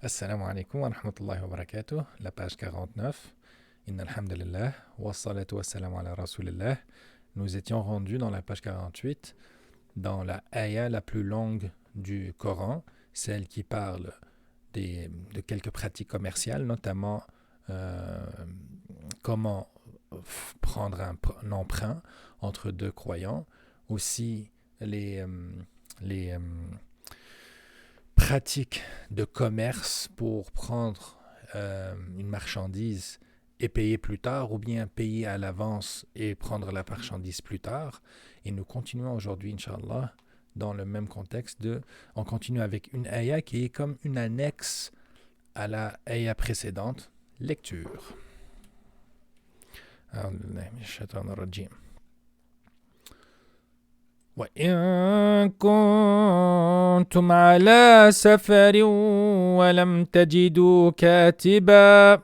Assalamu alaikum wa rahmatullahi wa barakatuh. La page 49. Inna alhamdulillah. Wa salatu wa salam ala rasulillah. Nous étions rendus dans la page 48, dans la ayah la plus longue du Coran, celle qui parle de quelques pratiques commerciales, notamment comment prendre un emprunt entre deux croyants, aussi les pratiques de commerce pour prendre une marchandise et payer plus tard, ou bien payer à l'avance et prendre la marchandise plus tard. Et nous continuons aujourd'hui, Inch'Allah, dans le même contexte on continue avec une ayah qui est comme une annexe à la ayah précédente. Lecture. وإن كنتم على سفر ولم تجدوا كاتبا.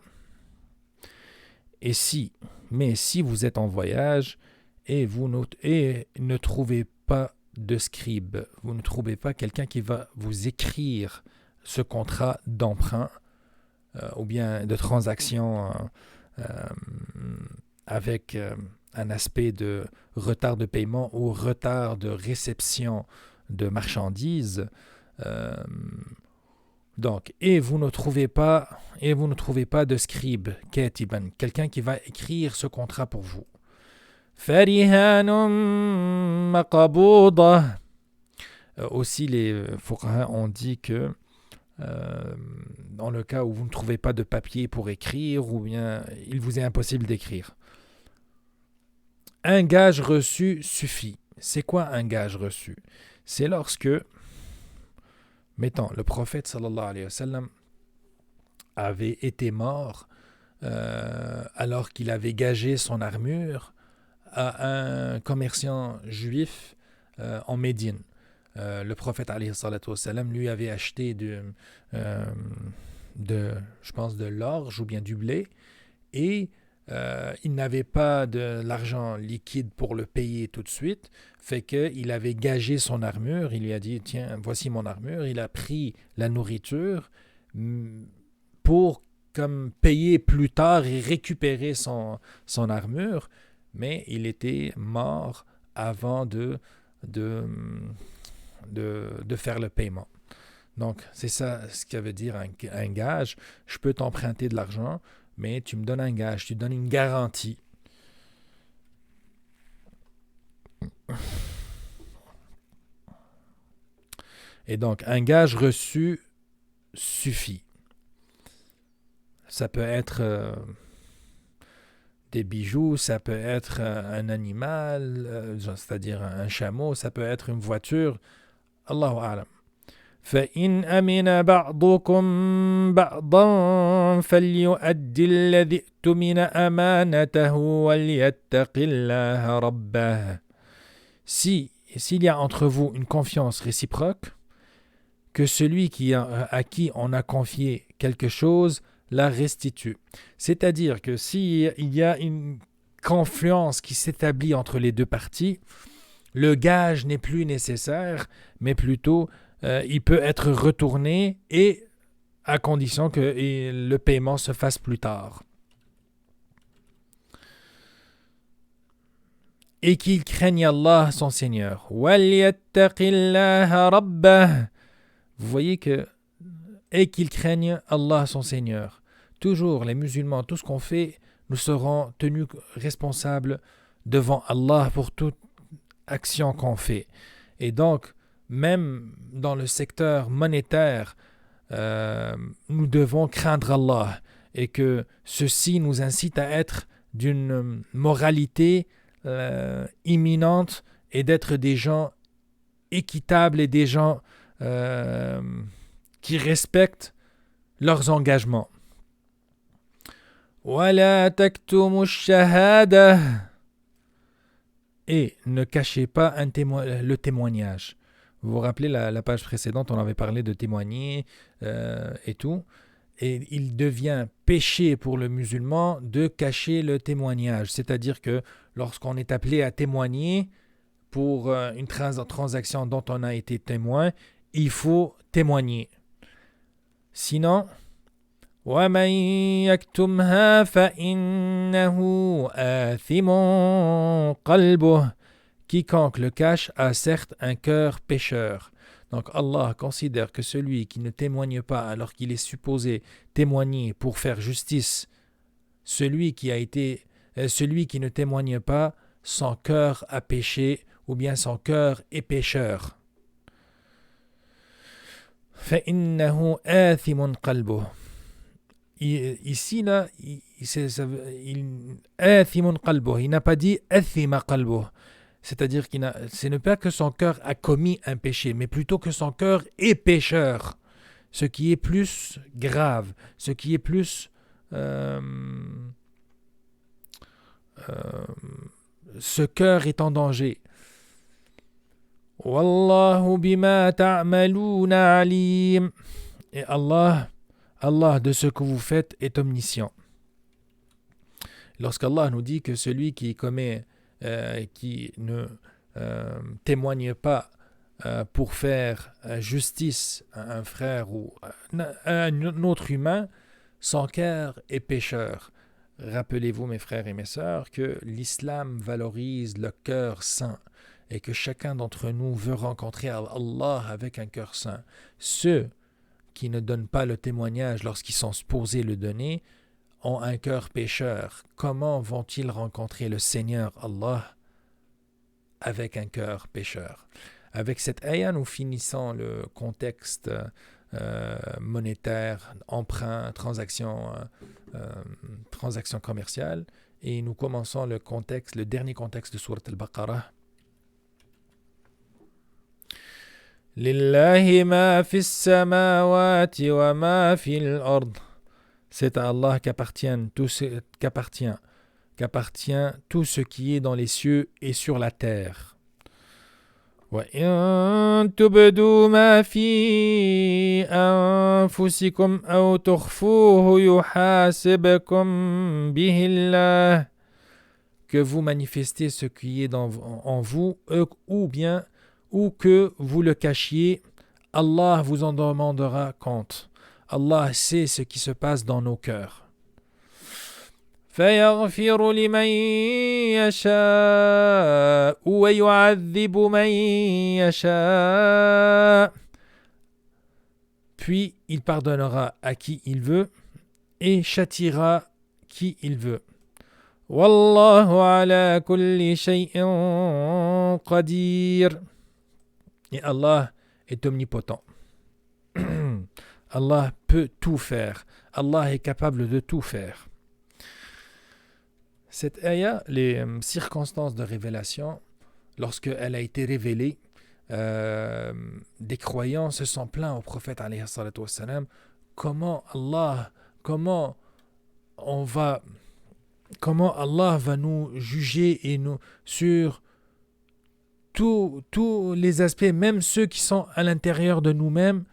Mais si vous êtes en voyage et ne trouvez pas de scribe, vous ne trouvez pas quelqu'un qui va vous écrire ce contrat d'emprunt ou bien de transaction avec un aspect de retard de paiement ou retard de réception de marchandises. Et vous ne trouvez pas de scribe, katiban, quelqu'un qui va écrire ce contrat pour vous. Farihanum maqabuda. Aussi, les fuqaha ont dit que dans le cas où vous ne trouvez pas de papier pour écrire, ou bien il vous est impossible d'écrire, un gage reçu suffit. C'est quoi un gage reçu? C'est lorsque, mettons, le prophète sallallahu alayhi wa sallam avait été mort alors qu'il avait gagé son armure à un commerçant juif en Médine. Le prophète alayhi salatu wa sallam lui avait acheté je pense de l'orge ou bien du blé, et il n'avait pas de l'argent liquide pour le payer tout de suite, fait qu'il avait gagé son armure. Il lui a dit, tiens, voici mon armure. Il a pris la nourriture pour comme payer plus tard et récupérer son armure, mais il était mort avant de faire le paiement. Donc c'est ça ce que veut dire un gage. Je peux t'emprunter de l'argent, mais tu me donnes un gage, tu donnes une garantie. Et donc, un gage reçu suffit. Ça peut être des bijoux, ça peut être un animal, c'est-à-dire un chameau, ça peut être une voiture. Allahu a'lam. فإن أمن بعضكم بعضا فليؤدي الذي اؤتمن أمانته وليتق الله ربه. S'il y a entre vous une confiance réciproque, que celui à qui on a confié quelque chose la restitue. C'est-à-dire que s'il y a une confiance qui s'établit entre les deux parties, le gage n'est plus nécessaire, mais plutôt il peut être retourné, et à condition que le paiement se fasse plus tard. Et qu'il craigne Allah, son Seigneur. وَلْيَتَّقِ رَبَّهُ. Vous voyez que et qu'il craigne Allah, son Seigneur. Toujours, les musulmans, tout ce qu'on fait, nous serons tenus responsables devant Allah pour toute action qu'on fait. Et donc, même dans le secteur monétaire, nous devons craindre Allah, et que ceci nous incite à être d'une moralité imminente et d'être des gens équitables et des gens qui respectent leurs engagements. وَلَا تَكْتُمُوا الشَّهَادَةَ. Et ne cachez pas le témoignage. Vous vous rappelez la page précédente, on avait parlé de témoigner et tout. Et il devient péché pour le musulman de cacher le témoignage. C'est-à-dire que lorsqu'on est appelé à témoigner pour une transaction dont on a été témoin, il faut témoigner. Sinon, وَمَنْ يَكْتُمْهَا فَإِنَّهُ آثِمٌ قَلْبُهُ. Quiconque le cache a certes un cœur pécheur. Donc Allah considère que celui qui ne témoigne pas alors qu'il est supposé témoigner pour faire justice, celui qui ne témoigne pas, son cœur a péché ou bien son cœur est pécheur. فَإِنَّهُ آثِمٌ قَلْبُهُ. Ici, là, آثِمٌ قَلْبُهُ. Il n'a pas dit أَثِمَ قَلْبُهُ. C'est-à-dire ce n'est pas que son cœur a commis un péché, mais plutôt que son cœur est pécheur. Ce qui est plus grave, ce qui est plus... ce cœur est en danger. Wallahu bima ta'maluna alim. Et Allah de ce que vous faites est omniscient. Lorsqu'Allah nous dit que celui qui ne témoigne pas pour faire justice à un frère ou à un autre humain, son cœur est pécheur. Rappelez-vous, mes frères et mes sœurs, que l'islam valorise le cœur saint et que chacun d'entre nous veut rencontrer Allah avec un cœur saint. Ceux qui ne donnent pas le témoignage lorsqu'ils sont supposés le donner ont un cœur pécheur. Comment vont-ils rencontrer le Seigneur Allah avec un cœur pécheur? Avec cette ayah, nous finissons le contexte monétaire, emprunt, transaction commerciale, et nous commençons le dernier contexte de Sourate Al-Baqarah. Lillahi ma fis samawati wa ma fil ard. C'est à Allah qu'appartient tout ce qui est dans les cieux et sur la terre. وَإِن تُبْدُوا مَا فِي أَنفُسِكُمْ أَوْ تُخْفُوهُ يُحَاسِبْكُم بِهِ اللَّهُ. Que vous manifestez ce qui est en vous, ou que vous le cachiez, Allah vous en demandera compte. Allah sait ce qui se passe dans nos cœurs. فَيَغْفِرُ لِمَن يَشَاءُ وَيُعَذِّبُ مَن يَشَاءُ. Puis il pardonnera à qui il veut et châtiera qui il veut. وَاللَّهُ عَلَى كُلِّ شَيْءٍ قَدِيرٌ. Et Allah est omnipotent. Allah peut tout faire. Allah est capable de tout faire. Cette ayah, les circonstances de révélation, lorsqu'elle a été révélée, des croyants se sont plaints au prophète alayhi salatu wassalam, comment Allah va nous juger et nous sur tous les aspects, même ceux qui sont à l'intérieur de nous-mêmes,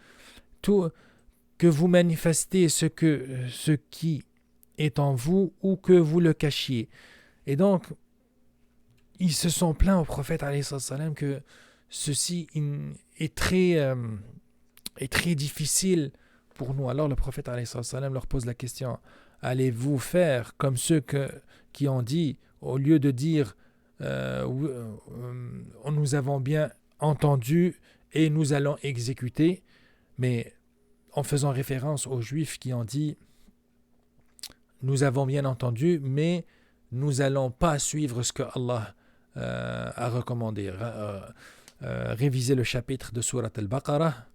que vous manifestez ce qui est en vous ou que vous le cachiez. Et donc, ils se sont plaints au prophète alayhi salam que ceci est très difficile pour nous. Alors le prophète alayhi salam leur pose la question: allez-vous faire comme ceux qui ont dit, au lieu de dire nous avons bien entendu et nous allons exécuter, mais en faisant référence aux Juifs qui ont dit nous avons bien entendu, mais nous n'allons pas suivre ce que Allah a recommandé. Réviser le chapitre de Sourate Al-Baqarah.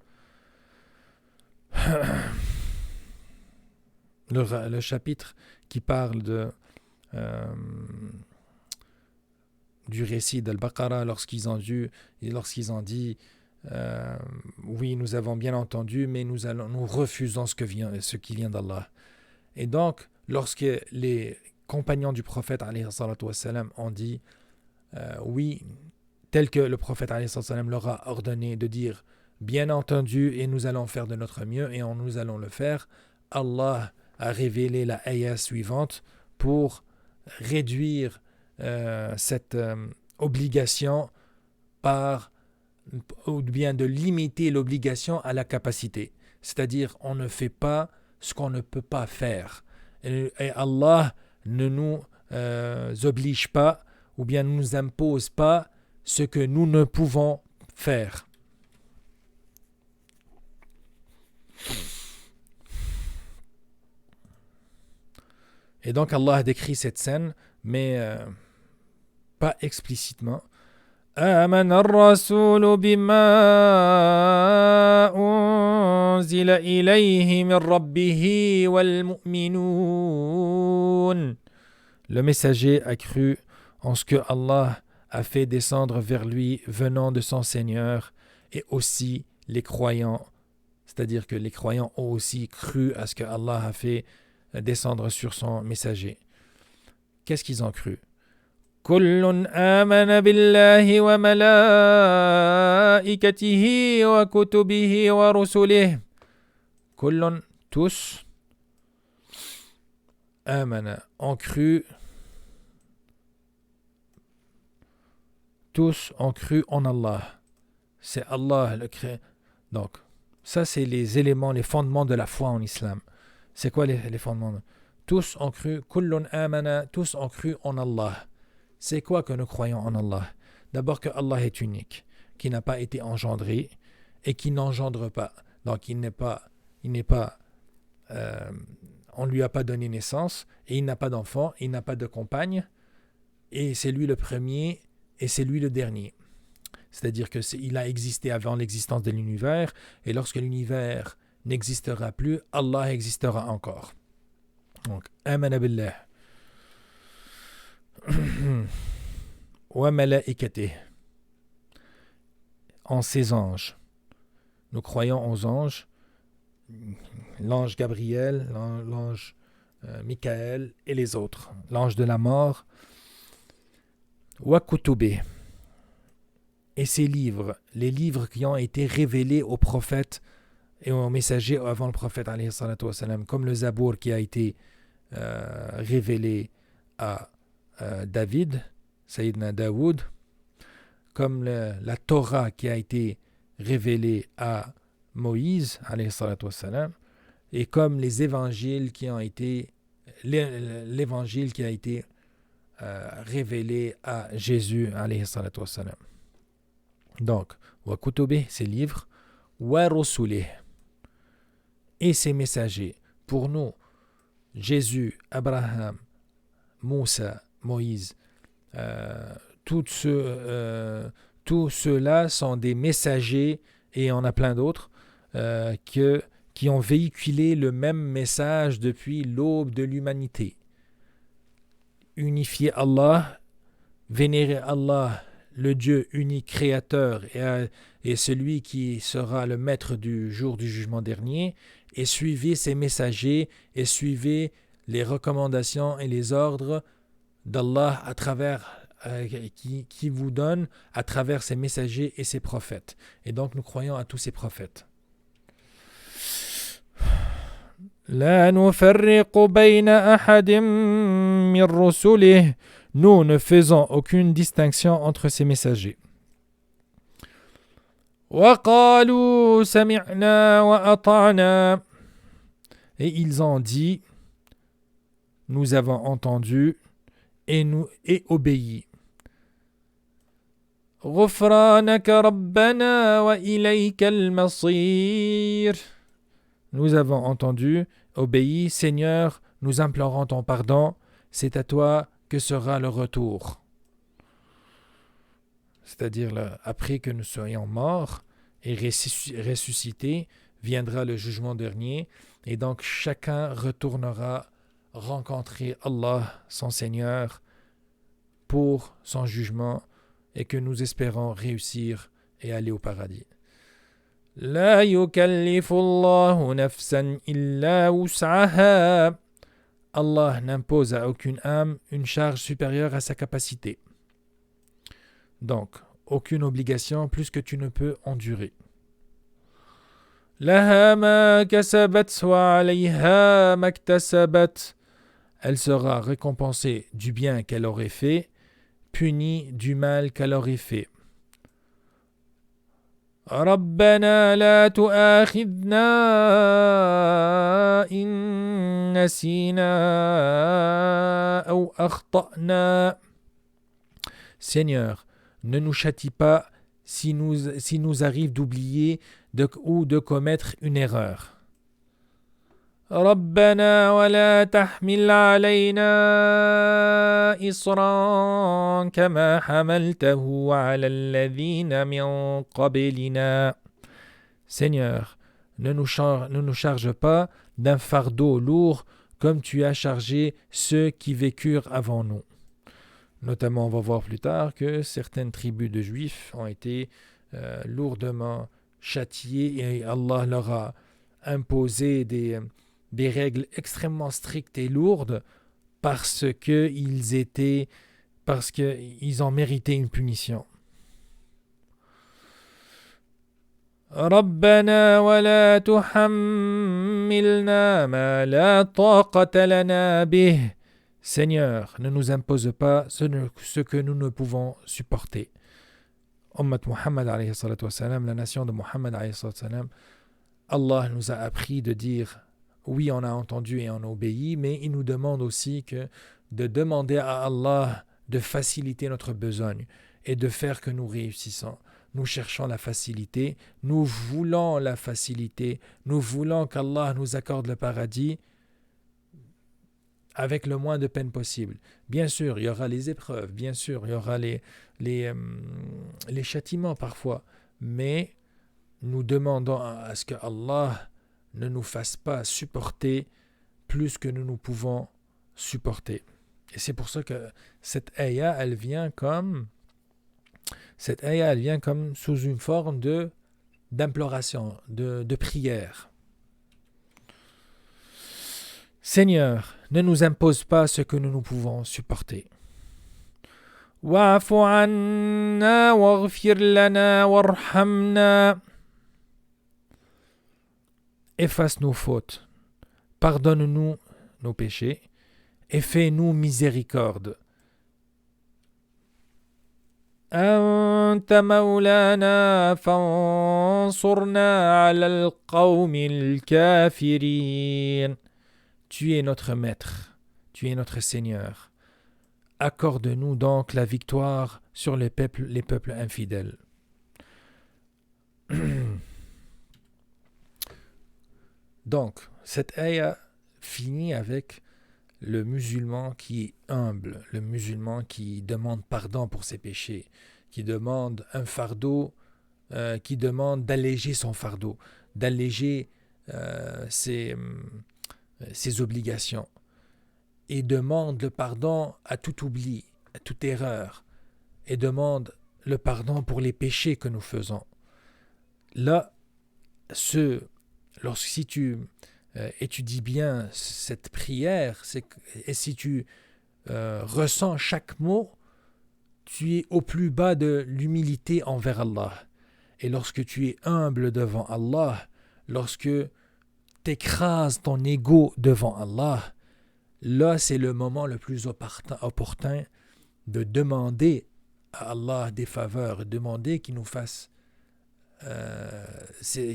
Le chapitre qui parle du récit d'Al-Baqarah lorsqu'ils ont dit oui, nous avons bien entendu, mais nous refusons ce qui vient d'Allah. Et donc, lorsque les compagnons du prophète alayhi salatu wassalam ont dit oui, tel que le prophète alayhi salatu wassalam leur a ordonné de dire bien entendu et nous allons faire de notre mieux et nous allons le faire, Allah a révélé la ayah suivante pour réduire cette obligation ou bien de limiter l'obligation à la capacité. c'est-à-dire on ne fait pas ce qu'on ne peut pas faire. Et Allah ne nous oblige pas ou bien ne nous impose pas ce que nous ne pouvons faire. Et donc Allah décrit cette scène, mais pas explicitement. آمن الرسول بما أنزل إليه من ربه والمؤمنون. Le messager a cru en ce que Allah a fait descendre vers lui venant de son Seigneur et aussi les croyants, c'est-à-dire que les croyants ont aussi cru à ce que Allah a fait descendre sur son messager. Qu'est-ce qu'ils ont cru? كل آمن بالله وملائكته وكتبه ورسله. كل, tous, آمن, ont cru, tous ont cru en Allah. C'est Allah le créateur. Donc, ça c'est les éléments, les fondements de la foi en islam. C'est quoi les fondements? Tous ont cru, كل آمن, tous ont cru en Allah. C'est quoi que nous croyons en Allah? D'abord que Allah est unique, qui n'a pas été engendré et qui n'engendre pas. Donc on lui a pas donné naissance et il n'a pas d'enfant, il n'a pas de compagne et c'est lui le premier et c'est lui le dernier. C'est-à-dire qu'il a existé avant l'existence de l'univers et lorsque l'univers n'existera plus, Allah existera encore. Donc, amana billah. Wa malaikatih, en ses anges. Nous croyons aux anges, l'ange Gabriel, l'ange Michael et les autres, l'ange de la mort. Wa kutubih, et ses livres, les livres qui ont été révélés aux prophètes et aux messagers avant le prophète alayhi salatu wassalam, comme le Zabour qui a été révélé à David, Sayyidina Daoud, comme la Torah qui a été révélée à Moïse, alayhi salatu wassalam, et comme les évangiles qui ont été l'évangile qui a été révélé à Jésus, alayhi salatu wassalam. Donc, wa kutubih, ses livres, wa rusulih, et ses messagers. Pour nous, Jésus, Abraham, Moussa, Moïse, tous ceux-là sont des messagers, et on a plein d'autres, qui ont véhiculé le même message depuis l'aube de l'humanité. Unifier Allah, vénérer Allah, le Dieu unique créateur et celui qui sera le maître du jour du jugement dernier, et suivez ses messagers et suivez les recommandations et les ordres d'Allah à travers qui vous donne à travers ses messagers et ses prophètes. Et donc nous croyons à tous ces prophètes. La nufarriqu bayna ahadin min rusulih. Nous ne faisons aucune distinction entre ces messagers. Wa qalu sami'na wa ata'na. Et ils ont dit, nous avons entendu et obéi. Ghufranaka rabbana wa ilayka al-masir. Nous avons entendu, obéi, Seigneur, nous implorons ton pardon, c'est à toi que sera le retour. C'est-à-dire, après que nous soyons morts et ressuscités, viendra le jugement dernier, et donc chacun retournera rencontrer Allah, son Seigneur, pour son jugement, et que nous espérons réussir et aller au paradis. La yukallifu Allahu nafsan illa wus'aha. Allah n'impose à aucune âme une charge supérieure à sa capacité. Donc, aucune obligation plus que tu ne peux endurer. Laha ma kasabat wa alayha maktasabat. Elle sera récompensée du bien qu'elle aurait fait, punie du mal qu'elle aurait fait. ربنا لا تؤاخذنا إن نسينا أو أخطأنا. Seigneur, ne nous châtie pas si nous arrive d'oublier ou de commettre une erreur. ربنا ولا تحمل علينا إصرا كما حملته على الذين من قبلنا. Seigneur, ne nous charge pas d'un fardeau lourd comme tu as chargé ceux qui vécurent avant nous. Notamment, on va voir plus tard que certaines tribus de Juifs ont été lourdement châtiées et Allah leur a imposé des règles extrêmement strictes et lourdes parce qu'ils ont mérité une punition. ربنا ولا تحملنا ما لا طاقة لنا به. Seigneur, ne nous impose pas ce que nous ne pouvons supporter. Ummat Muhammad alayhi salatu wassalam, la nation de Muhammad alayhi salatu wassalam, Allah nous a appris de dire oui, on a entendu et on a obéi, mais il nous demande aussi de demander à Allah de faciliter notre besogne et de faire que nous réussissons. Nous cherchons la facilité, nous voulons la facilité, nous voulons qu'Allah nous accorde le paradis avec le moins de peine possible. Bien sûr, il y aura les épreuves, bien sûr, il y aura les châtiments parfois, mais nous demandons à ce que Allah ne nous fasse pas supporter plus que nous pouvons supporter. Et c'est pour ça que cette ayah, elle vient comme sous une forme d'imploration, de prière. Seigneur, ne nous impose pas ce que nous pouvons supporter. Wa'fu anna waghfir lana warhamna. Efface nos fautes, pardonne-nous nos péchés et fais-nous miséricorde. أنت مولانا فانصرنا على القوم الكافرين. Tu es notre maître, tu es notre Seigneur. Accorde-nous donc la victoire sur les peuples infidèles. Donc, cette ayah finit avec le musulman qui est humble, le musulman qui demande pardon pour ses péchés, qui demande un fardeau, qui demande d'alléger son fardeau, d'alléger ses obligations, et demande le pardon à tout oubli, à toute erreur, et demande le pardon pour les péchés que nous faisons. Là, si tu étudies bien cette prière, et si tu ressens chaque mot, tu es au plus bas de l'humilité envers Allah. Et lorsque tu es humble devant Allah, lorsque tu écrases ton ego devant Allah, là c'est le moment le plus opportun de demander à Allah des faveurs, demander qu'il nous fasse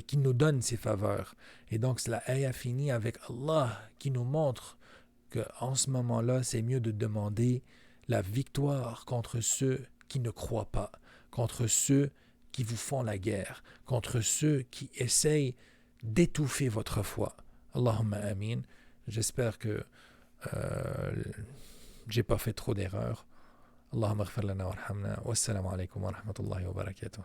qui nous donne ses faveurs. Et donc la ayah finit avec Allah qui nous montre qu'en ce moment-là, c'est mieux de demander la victoire contre ceux qui ne croient pas, contre ceux qui vous font la guerre, contre ceux qui essayent d'étouffer votre foi. Allahumma amin. J'espère que j'ai pas fait trop d'erreurs. Allahumma ighfir lana warhamna. Wassalamu alaikum wa rahmatullahi wa barakatuh.